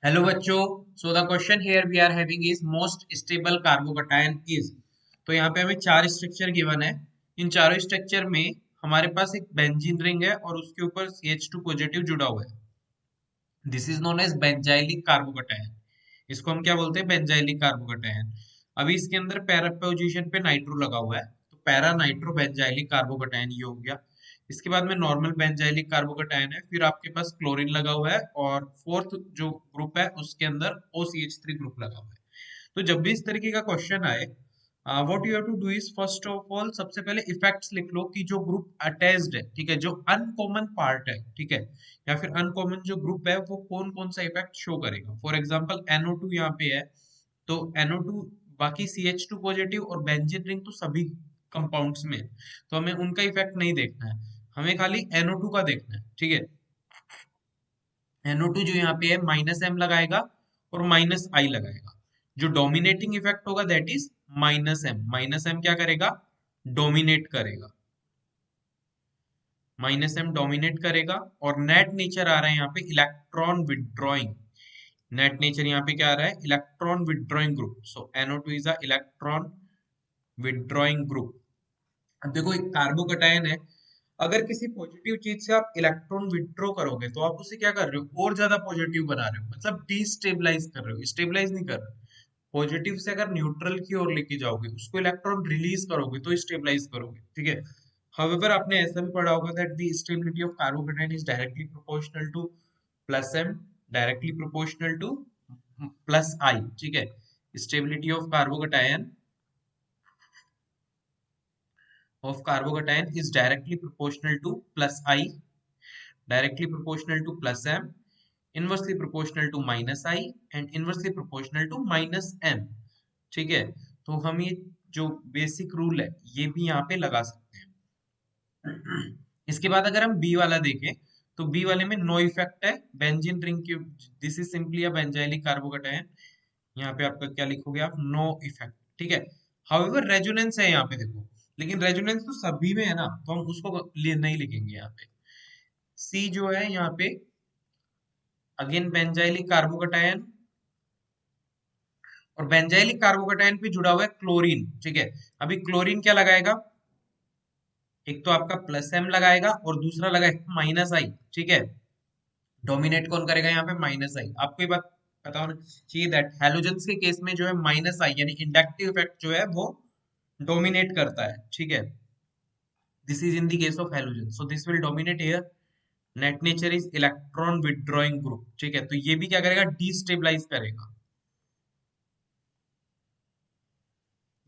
Hello बच्चों। So the question here we are having is most stable carbocation is. तो यहाँ पे हमें चार स्ट्रक्चर गिवन है। इन चारों स्ट्रक्चर में हमारे पास एक बेंजीन रिंग है और उसके ऊपर CH2 पॉजिटिव जुड़ा हुआ है। This is known as benzylic carbocation. इसको हम क्या बोलते हैं? Benzylic carbocation. अभी इसके अंदर पैरा पोजीशन पे नाइट्रो लगा हुआ है, तो पैरा नाइट्रो बेंजाइलिक कार्बोकैटायन ये हो गया। इसके बाद में नॉर्मल बेंजाइलिक कार्बोकैटायन है, फिर आपके पास क्लोरीन लगा हुआ है और फोर्थ जो ग्रुप है उसके अंदर OCH3 ग्रुप लगा हुआ है। तो जब भी इस तरीके का क्वेश्चन आए, what you have to do is first of all सबसे पहले इफेक्ट्स लिख लो कि जो ग्रुप अटैच्ड है, ठीक है, जो अनकॉमन पार्ट है, ठीक है, या फिर अनकॉमन जो ग्रुप है वो कौन कौन सा इफेक्ट शो करेगा। फॉर एग्जांपल NO2 यहाँ पे है, तो NO2 बाकी CH2 पॉजिटिव और बेंजीन रिंग तो सभी कंपाउंड्स में है, तो हमें उनका इफेक्ट नहीं देखना है, हमें खाली NO2 का देखना है, ठीक है। NO2 जो यहाँ पे है -M लगाएगा और -I लगाएगा। जो डोमिनेटिंग इफेक्ट होगा दैट इज -M। -M क्या करेगा? डोमिनेट करेगा। -M डोमिनेट करेगा। और नेट नेचर आ रहा है यहाँ पे इलेक्ट्रॉन विदड्रॉइंग। नेट नेचर यहाँ पे क्या आ रहा है? Electron withdrawing group. So NO2 is a electron withdrawing group. अब देखो एक कार्बोकैटायन है, अगर किसी पॉजिटिव चीज से आप इलेक्ट्रॉन विथड्रॉ करोगे तो आप उसे क्या कर रहे हो? और ज्यादा पॉजिटिव बना रहे हो, मतलब डिस्टेबलाइज कर रहे हो, स्टेबलाइज नहीं कर रहे हो। पॉजिटिव से अगर न्यूट्रल की ओर लेके जाओगे, उसको इलेक्ट्रॉन रिलीज करोगे तो स्टेबलाइज करोगे, ठीक है। हाउएवर आपने ऐसा भी पढ़ा होगा that the stability of carbocation is directly proportional to +M, directly proportional to +I, ठीक है। Stability of carbocation is directly proportional to +I, directly proportional to +M, inversely proportional to -I and inversely proportional to -M, ठीक है। तो हम ये जो basic rule है ये भी यहाँ पे लगा सकते हैं। इसके बाद अगर हम बी वाला देखें, तो बी वाले में नो इफेक्ट है बेंजीन रिंग की। This is simply a benzylic carbocation. यहाँ पे आपका क्या लिखोगे आप? नो इफेक्ट, ठीक है। हाउएवर रेजोनेंस है यहाँ पे देखो, लेकिन रेजोनेंस तो सभी में है ना, तो हम उसको नहीं लिखेंगे यहाँ पे। सी जो है यहाँ पे अगेन बेंजाइलिक कार्बोकैटायन, और बेंजाइलिक कार्बोकैटायन पे जुड़ा हुआ है क्लोरीन, ठीक है। अभी क्लोरीन क्या लगाएगा? एक तो आपका +M लगाएगा और दूसरा लगाएगा -I, ठीक है। डोमिनेट कौन करेगा यहाँ पे? -I। आपको ये बात पता होना चाहिए दैट हैलोजेंस के केस में जो है -I यानी इंडक्टिव इफेक्ट जो है वो डोमिनेट करता है, ठीक है। This is in the case of halogen, so this will dominate here. Net nature is electron withdrawing group, ठीक है। तो ये भी क्या करेगा? डिस्टेबलाइज करेगा,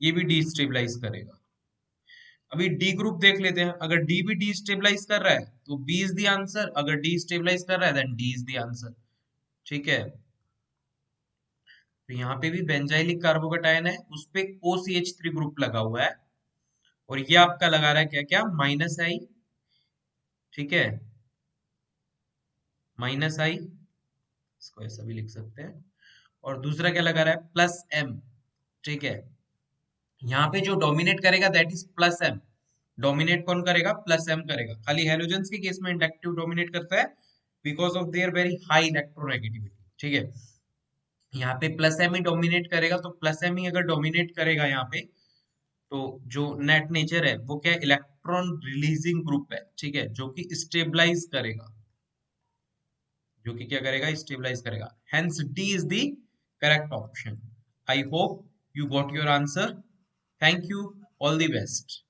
ये भी डिस्टेबलाइज करेगा। अभी डी ग्रुप देख लेते हैं। अगर डी भी डिस्टेबलाइज कर रहा है तो बी इज द आंसर, अगर डिस्टेबलाइज कर रहा है then D is the answer, ठीक है। तो यहाँ पे भी बेंजाइलिक कार्बोकैटायन है, उस पे OCH3 ग्रुप लगा हुआ है, और ये आपका लगा रहा है क्या क्या? -I, ठीक है, -I, इसको ऐसा भी लिख सकते हैं। और दूसरा क्या लगा रहा है? +M, ठीक है। यहाँ पे जो डोमिनेट करेगा दैट इज +M। डोमिनेट कौन करेगा? +M करेगा। खाली हेलोजेंस के केस में इंडक्टिव डोमिनेट करता है because of their very high electronegativity, ठीक है। यहाँ पे +M ही डोमिनेट करेगा, तो +M ही अगर डोमिनेट करेगा यहाँ पे, तो जो नेट नेचर है वो क्या? इलेक्ट्रॉन रिलीजिंग ग्रुप है, ठीक है, जो कि स्टेबलाइज करेगा, जो कि क्या करेगा? स्टेबलाइज करेगा। Hence D is the correct option. I hope you got your answer. Thank you, all the best.